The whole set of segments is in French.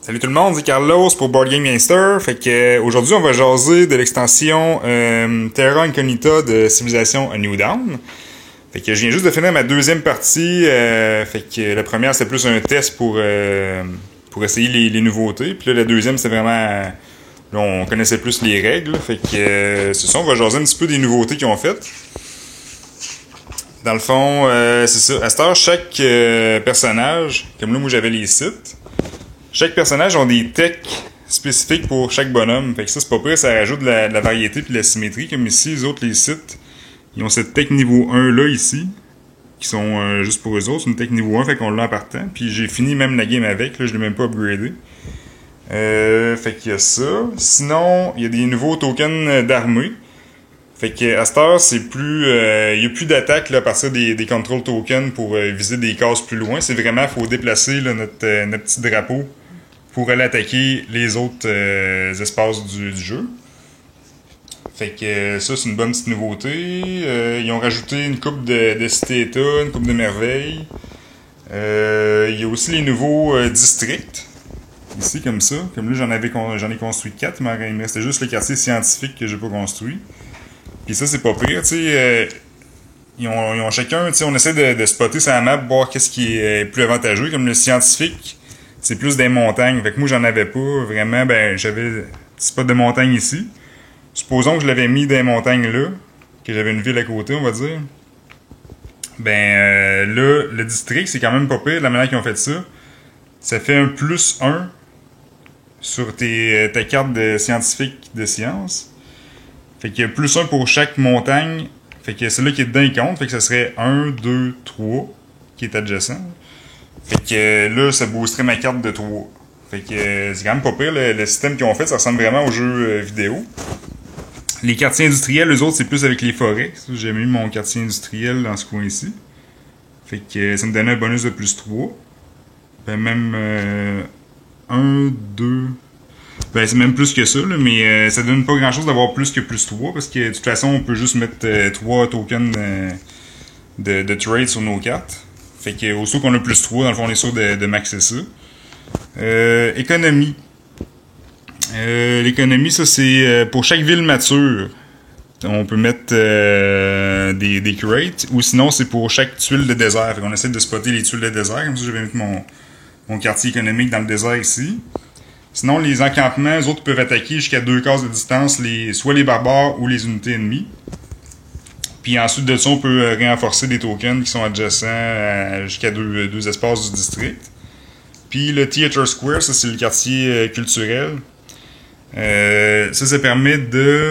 Salut tout le monde, c'est Carlos pour Board Game Gangster. Fait que aujourd'hui on va jaser de l'extension Terra Incognita de Civilization A New Dawn. Fait que je viens juste de finir ma deuxième partie. Fait que la première c'était plus un test pour essayer les nouveautés. Puis là la deuxième c'est vraiment là, on connaissait plus les règles. Fait que c'est ça, on va jaser un petit peu des nouveautés qu'ils ont faites. Dans le fond, c'est ça. À cette heure, chaque personnage, comme là moi j'avais les sites. Chaque personnage a des techs spécifiques pour chaque bonhomme. Fait que ça, c'est pas pire, ça rajoute de la variété puis de la symétrie. Comme ici, les autres, les sites, ils ont cette tech niveau 1 là, ici, qui sont juste pour eux autres. C'est une tech niveau 1, fait qu'on l'a en partant. Puis j'ai fini même la game avec, là, je l'ai même pas upgradé. Fait qu'il y a ça. Sinon, il y a des nouveaux tokens d'armée. Fait que à cette heure, c'est plus. Il y a plus d'attaque là, à partir des control tokens pour viser des cases plus loin. C'est vraiment, faut déplacer là, notre petit drapeau pour aller attaquer les autres espaces du jeu. Fait que ça, c'est une bonne petite nouveauté. Ils ont rajouté une coupe de cité-état, une coupe de merveilles. Il y a aussi les nouveaux districts. Ici, comme ça. Comme là, j'en ai construit 4, mais il me restait juste le quartier scientifique que j'ai pas construit. Puis ça, c'est pas pire, tu sais. Ils ont chacun, tu sais, on essaie de spotter sur la map, voir qu'est-ce qui est plus avantageux. Comme le scientifique, c'est plus des montagnes. Fait que moi, j'en avais pas vraiment. Ben, j'avais un petit spot de montagne ici. Supposons que je l'avais mis des montagnes là, que j'avais une ville à côté, on va dire. Ben, là, le district, c'est quand même pas pire, la manière qu'ils ont fait ça. Ça fait un plus 1 sur ta carte de scientifique de science. Fait qu'il y a plus 1 pour chaque montagne. Fait que celui-là qui est dedans, il compte. Fait que ça serait 1, 2, 3 qui est adjacent. Fait que là, ça boosterait ma carte de 3. Fait que c'est quand même pas pire. Le système qu'ils ont fait, ça ressemble vraiment aux jeux vidéo. Les quartiers industriels, eux autres, c'est plus avec les forêts. J'ai mis mon quartier industriel dans ce coin-ci. Fait que ça me donnait un bonus de plus 3. Ben même 1, 2... Ben, c'est même plus que ça, là, mais ça donne pas grand chose d'avoir plus que plus 3, parce que de toute façon, on peut juste mettre 3 tokens de trade sur nos cartes. Fait que aussitôt qu'on a plus 3, dans le fond, on est sûr de maxer ça. Économie. L'économie, ça, c'est pour chaque ville mature. On peut mettre des crates, ou sinon, c'est pour chaque tuile de désert. Fait qu'on essaie de spotter les tuiles de désert, comme ça, je vais mettre mon quartier économique dans le désert ici. Sinon, les encampements, eux autres peuvent attaquer jusqu'à 2 cases de distance, soit les barbares ou les unités ennemies. Puis ensuite de ça, on peut renforcer des tokens qui sont adjacents jusqu'à deux espaces du district. Puis le Theater Square, ça c'est le quartier culturel. Ça permet de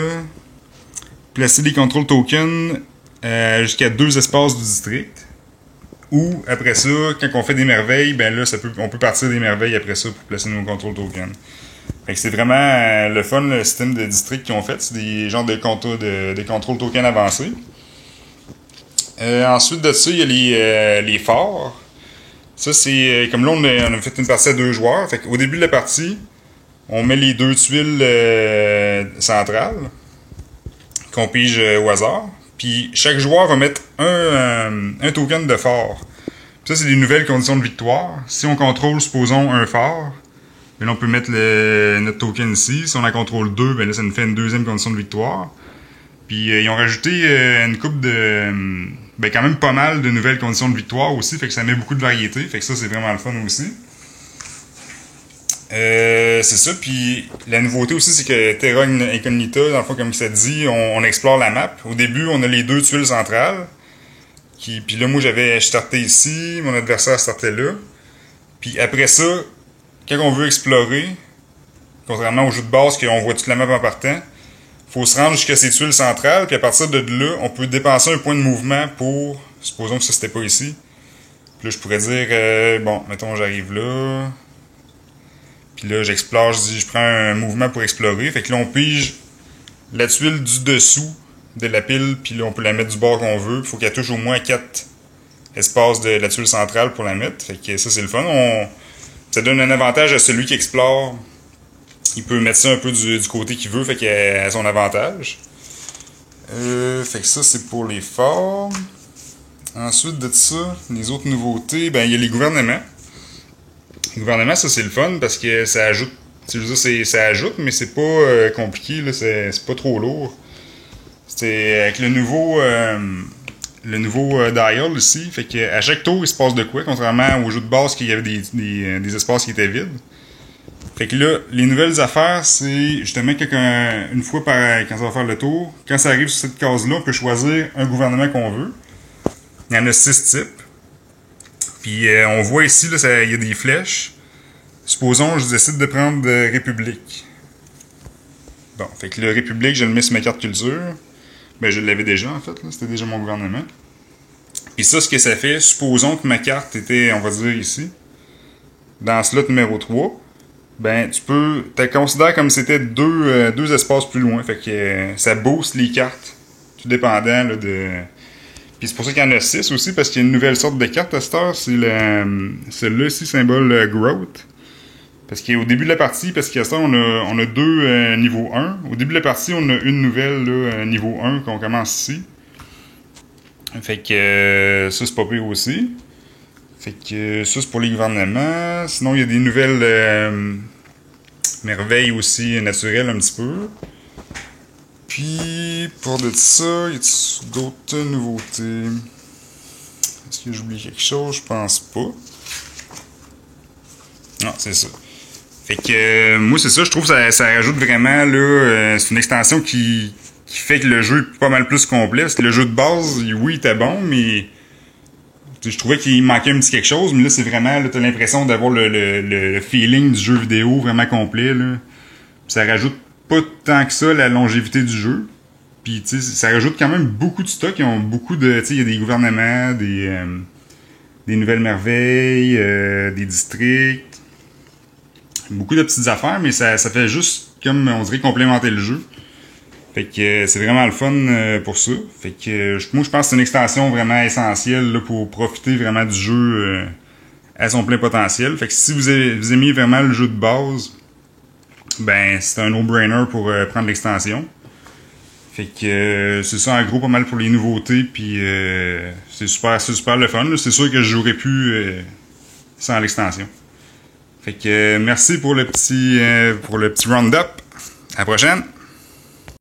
placer des control tokens jusqu'à 2 espaces du district. Ou, après ça, quand on fait des merveilles, ben là, on peut partir des merveilles après ça pour placer nos control tokens. Fait que c'est vraiment le fun, le système de district qu'ils ont fait. C'est des genres de control tokens avancés. Ensuite de ça, il y a les forts. Ça, c'est comme là, on a fait une partie à 2 joueurs. Fait qu'au début de la partie, on met les 2 tuiles centrales qu'on pige au hasard. Puis chaque joueur va mettre un token de fort. Puis ça, c'est des nouvelles conditions de victoire. Si on contrôle, supposons, un fort, ben là, on peut mettre notre token ici. Si on en contrôle 2, ben là, ça nous fait une deuxième condition de victoire. Puis ils ont rajouté une coupe de... ben quand même pas mal de nouvelles conditions de victoire aussi. Fait que ça met beaucoup de variété. Fait que ça, c'est vraiment le fun aussi. C'est ça, puis la nouveauté aussi, c'est que Terra Incognita, dans le fond, comme ça dit, on explore la map. Au début, on a les 2 tuiles centrales. Puis là, moi, je startais ici, mon adversaire startait là. Puis après ça, quand on veut explorer, contrairement au jeu de base, qu'on voit toute la map en partant, faut se rendre jusqu'à ces tuiles centrales, puis à partir de là, on peut dépenser un point de mouvement pour... Supposons que ça, c'était pas ici. Puis là, je pourrais dire, bon, mettons, j'arrive là... Puis là, j'explore, je prends un mouvement pour explorer. Fait que là, on pige la tuile du dessous de la pile, puis là, on peut la mettre du bord qu'on veut. Il faut qu'elle touche au moins 4 espaces de la tuile centrale pour la mettre. Fait que ça, c'est le fun. Ça donne un avantage à celui qui explore. Il peut mettre ça un peu du côté qu'il veut, fait qu'il a son avantage. Fait que ça, c'est pour les forts. Ensuite de ça, les autres nouveautés, ben il y a les gouvernements. Le gouvernement, ça c'est le fun parce que ça ajoute. Je veux dire, ça ajoute, mais c'est pas compliqué, là, c'est pas trop lourd. C'est avec le nouveau dial ici, fait que à chaque tour il se passe de quoi, contrairement au jeu de base qu'il y avait des espaces qui étaient vides. Fait que là, les nouvelles affaires, c'est justement une fois quand ça va faire le tour, quand ça arrive sur cette case-là, on peut choisir un gouvernement qu'on veut. Il y en a 6 types. Puis on voit ici, là, il y a des flèches. Supposons je décide de prendre République. Bon, fait que le République, je le mets sur ma carte culture. Ben, je l'avais déjà, en fait, là, c'était déjà mon gouvernement. Puis ça, ce que ça fait, supposons que ma carte était, on va dire ici, dans slot numéro 3, ben, tu considères comme si c'était deux espaces plus loin. Fait que ça booste les cartes, tout dépendant là, de... Puis c'est pour ça qu'il y en a 6 aussi, parce qu'il y a une nouvelle sorte de carte à cette heure, c'est celle-là ici, symbole Growth. Parce qu'au début de la partie, parce qu'à ça, on a deux niveau 1. Au début de la partie, on a une nouvelle là, niveau 1 qu'on commence ici. Fait que ça, c'est pas pire aussi. Fait que ça, c'est pour les gouvernements. Sinon, il y a des nouvelles merveilles aussi naturelles un petit peu. Puis, pour de ça, y a d'autres nouveautés? Est-ce que j'oublie quelque chose? Je pense pas. Non, c'est ça. Fait que moi c'est ça, je trouve que ça rajoute vraiment là, c'est une extension qui fait que le jeu est pas mal plus complet. Parce que le jeu de base, oui, il était bon, mais je trouvais qu'il manquait un petit quelque chose. Mais là, c'est vraiment, là, t'as l'impression d'avoir le feeling du jeu vidéo vraiment complet. Là. Ça rajoute pas tant que ça la longévité du jeu. Puis tu sais, ça rajoute quand même beaucoup de stock. Ils ont beaucoup de, tu sais, il y a des gouvernements, des nouvelles merveilles, des districts. Beaucoup de petites affaires, mais ça fait juste, comme on dirait, complémenter le jeu. Fait que c'est vraiment le fun pour ça. Fait que moi, je pense que c'est une extension vraiment essentielle là, pour profiter vraiment du jeu à son plein potentiel. Fait que si vous aimez vraiment le jeu de base, ben c'est un no-brainer pour prendre l'extension. Fait que c'est ça en gros pas mal pour les nouveautés, puis c'est super le fun. C'est sûr que je jouerais plus sans l'extension. Fait que merci pour le petit round-up. À la prochaine!